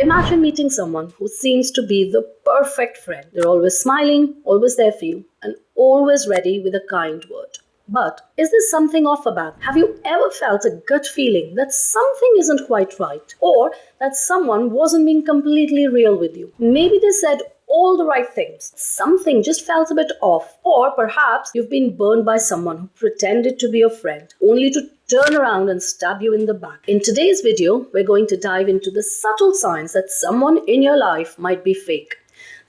Imagine meeting someone who seems to be the perfect friend. They're always smiling, always there for you, and always ready with a kind word. But is there something off about? Have you ever felt a gut feeling that something isn't quite right? Or that someone wasn't being completely real with you? Maybe they said all the right things. Something just felt a bit off. Or perhaps you've been burned by someone who pretended to be your friend, only to turn around and stab you in the back. In today's video, we're going to dive into the subtle signs that someone in your life might be fake.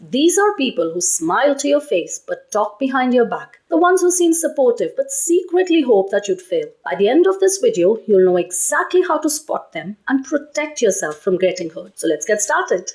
These are people who smile to your face but talk behind your back. The ones who seem supportive but secretly hope that you'd fail. By the end of this video, you'll know exactly how to spot them and protect yourself from getting hurt. So let's get started.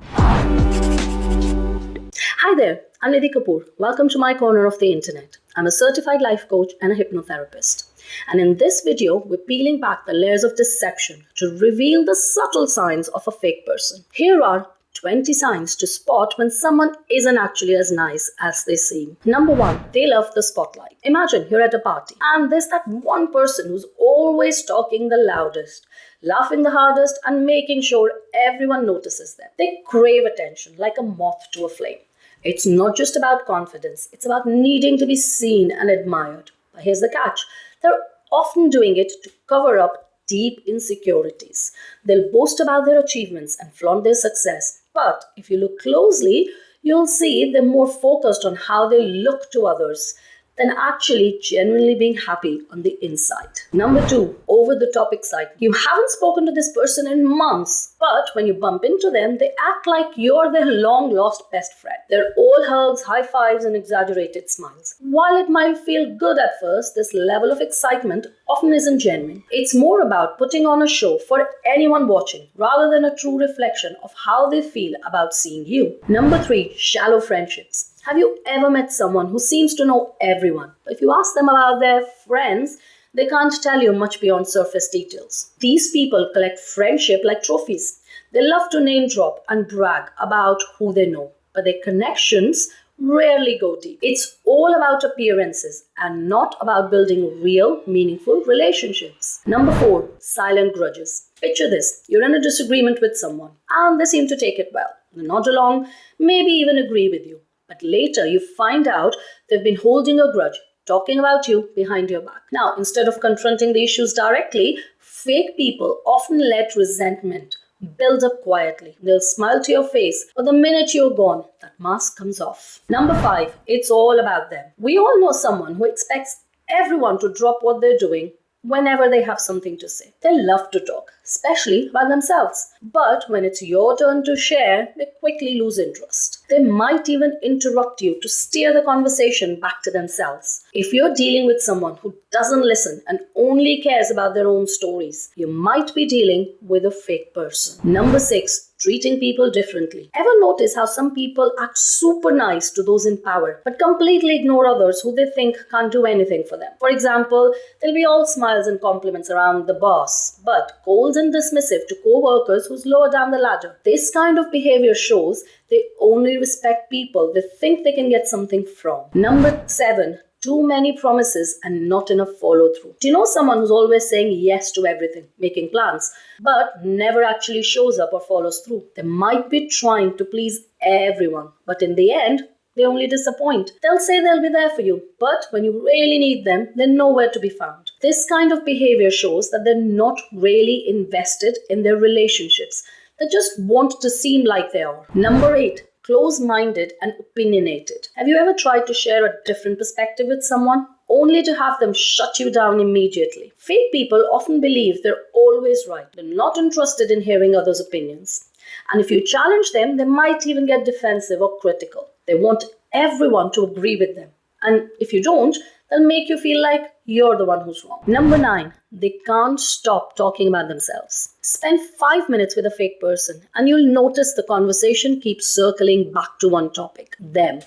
Hi there, I'm Nidhi Kapoor. Welcome to my corner of the internet. I'm a certified life coach and a hypnotherapist. And in this video, we're peeling back the layers of deception to reveal the subtle signs of a fake person. Here are 20 signs to spot when someone isn't actually as nice as they seem. Number 1, they love the spotlight. Imagine you're at a party and there's that one person who's always talking the loudest, laughing the hardest, and making sure everyone notices them. They crave attention like a moth to a flame. It's not just about confidence, it's about needing to be seen and admired. But here's the catch. They're often doing it to cover up deep insecurities. They'll boast about their achievements and flaunt their success. But if you look closely, you'll see they're more focused on how they look to others than actually genuinely being happy on the inside. Number 2, over-the-top excitement. You haven't spoken to this person in months, but when you bump into them, they act like you're their long-lost best friend. They're all hugs, high fives, and exaggerated smiles. While it might feel good at first, this level of excitement often isn't genuine. It's more about putting on a show for anyone watching, rather than a true reflection of how they feel about seeing you. Number 3, shallow friendships. Have you ever met someone who seems to know everyone? But if you ask them about their friends, they can't tell you much beyond surface details. These people collect friendship like trophies. They love to name drop and brag about who they know, but their connections rarely go deep. It's all about appearances and not about building real, meaningful relationships. Number 4, silent grudges. Picture this. You're in a disagreement with someone and they seem to take it well. They nod along, maybe even agree with you. But later you find out they've been holding a grudge, talking about you behind your back. Now, instead of confronting the issues directly, fake people often let resentment build up quietly. They'll smile to your face, but the minute you're gone, that mask comes off. Number 5, it's all about them. We all know someone who expects everyone to drop what they're doing whenever they have something to say. They love to talk, especially about themselves. But when it's your turn to share, they quickly lose interest. They might even interrupt you to steer the conversation back to themselves. If you're dealing with someone who doesn't listen and only cares about their own stories, you might be dealing with a fake person. Number 6, treating people differently. Ever notice how some people act super nice to those in power, but completely ignore others who they think can't do anything for them? For example, they'll be all smiles and compliments around the boss, but cold and dismissive to co-workers who's lower down the ladder. This kind of behavior shows they only respect people they think they can get something from. Number 7, too many promises and not enough follow-through. Do you know someone who's always saying yes to everything, making plans, but never actually shows up or follows through? They might be trying to please everyone, but in the end, they only disappoint. They'll say they'll be there for you, but when you really need them, they're nowhere to be found. This kind of behavior shows that they're not really invested in their relationships. They just want to seem like they are. Number 8, close-minded and opinionated. Have you ever tried to share a different perspective with someone, only to have them shut you down immediately? Fake people often believe they're always right. They're not interested in hearing others' opinions. And if you challenge them, they might even get defensive or critical. They want everyone to agree with them. And if you don't, they'll make you feel like you're the one who's wrong. Number 9, they can't stop talking about themselves. Spend 5 minutes with a fake person and you'll notice the conversation keeps circling back to one topic, them.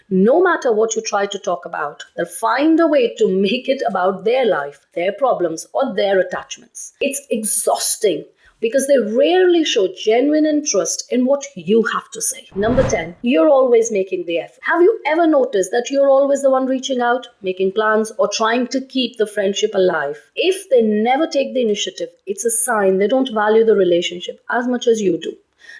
No matter what you try to talk about, they'll find a way to make it about their life, their problems, or their attachments. It's exhausting because they rarely show genuine interest in what you have to say. Number 10, you're always making the effort. Have you ever noticed that you're always the one reaching out, making plans, or trying to keep the friendship alive? If they never take the initiative, it's a sign they don't value the relationship as much as you do.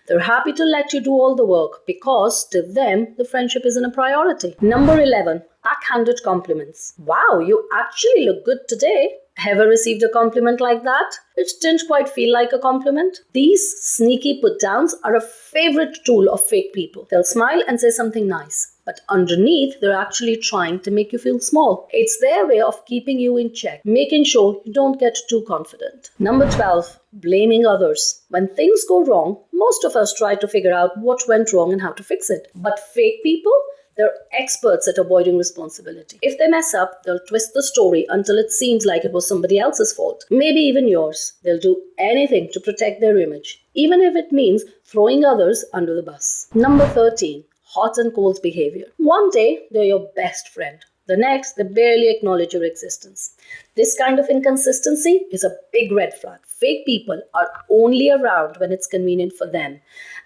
They're happy to let you do all the work because to them, the friendship isn't a priority. Number 11, backhanded compliments. Wow, you actually look good today. Ever received a compliment like that, which didn't quite feel like a compliment? These sneaky put-downs are a favorite tool of fake people. They'll smile and say something nice, but underneath, they're actually trying to make you feel small. It's their way of keeping you in check, making sure you don't get too confident. Number 12, blaming others. When things go wrong, most of us try to figure out what went wrong and how to fix it. But fake people? They're experts at avoiding responsibility. If they mess up, they'll twist the story until it seems like it was somebody else's fault. Maybe even yours. They'll do anything to protect their image, even if it means throwing others under the bus. Number 13, hot and cold behavior. One day, they're your best friend. The next, they barely acknowledge your existence. This kind of inconsistency is a big red flag. Fake people are only around when it's convenient for them,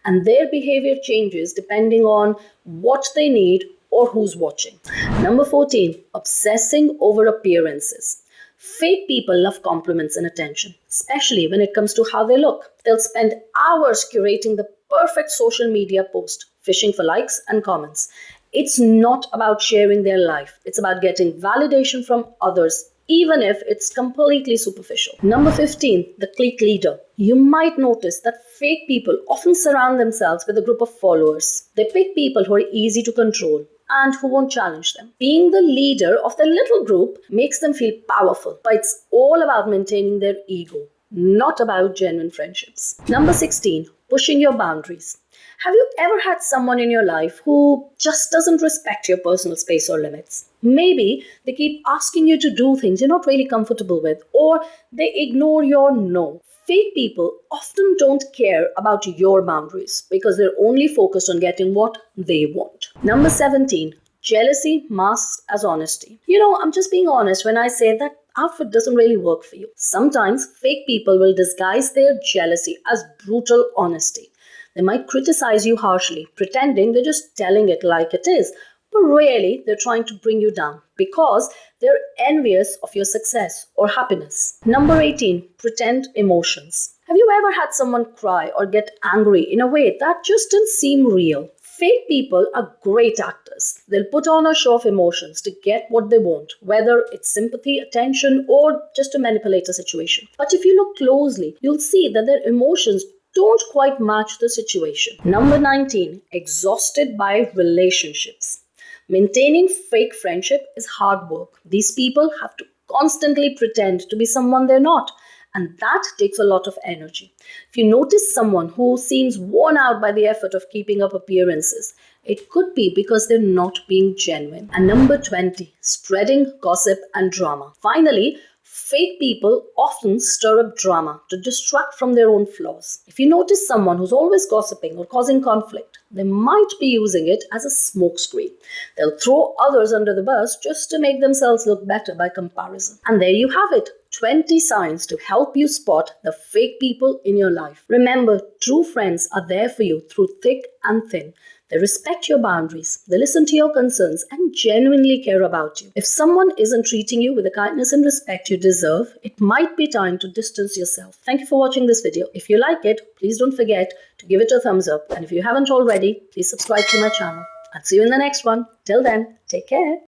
and their behavior changes depending on what they need or who's watching. Number 14, obsessing over appearances. Fake people love compliments and attention, especially when it comes to how they look. They'll spend hours curating the perfect social media post, fishing for likes and comments. It's not about sharing their life. It's about getting validation from others, even if it's completely superficial. Number 15, the clique leader. You might notice that fake people often surround themselves with a group of followers. They pick people who are easy to control and who won't challenge them. Being the leader of their little group makes them feel powerful, but it's all about maintaining their ego, not about genuine friendships. Number 16, pushing your boundaries. Have you ever had someone in your life who just doesn't respect your personal space or limits? Maybe they keep asking you to do things you're not really comfortable with, or they ignore your no. Fake people often don't care about your boundaries because they're only focused on getting what they want. Number 17, jealousy masked as honesty. I'm just being honest when I say that outfit doesn't really work for you. Sometimes fake people will disguise their jealousy as brutal honesty. They might criticize you harshly, pretending they're just telling it like it is, but really they're trying to bring you down because they're envious of your success or happiness. Number 18, pretend emotions. Have you ever had someone cry or get angry in a way that just didn't seem real? Fake people are great actors. They'll put on a show of emotions to get what they want, whether it's sympathy, attention, or just to manipulate a situation. But if you look closely, you'll see that their emotions don't quite match the situation. Number 19, exhausted by relationships. Maintaining fake friendship is hard work. These people have to constantly pretend to be someone they're not, and that takes a lot of energy. If you notice someone who seems worn out by the effort of keeping up appearances, it could be because they're not being genuine. And number 20, spreading gossip and drama. Finally, fake people often stir up drama to distract from their own flaws. If you notice someone who's always gossiping or causing conflict, they might be using it as a smokescreen. They'll throw others under the bus just to make themselves look better by comparison. And there you have it, 20 signs to help you spot the fake people in your life. Remember, true friends are there for you through thick and thin. They respect your boundaries, they listen to your concerns, and genuinely care about you. If someone isn't treating you with the kindness and respect you deserve, it might be time to distance yourself. Thank you for watching this video. If you like it, please don't forget to give it a thumbs up. And if you haven't already, please subscribe to my channel. I'll see you in the next one. Till then, take care.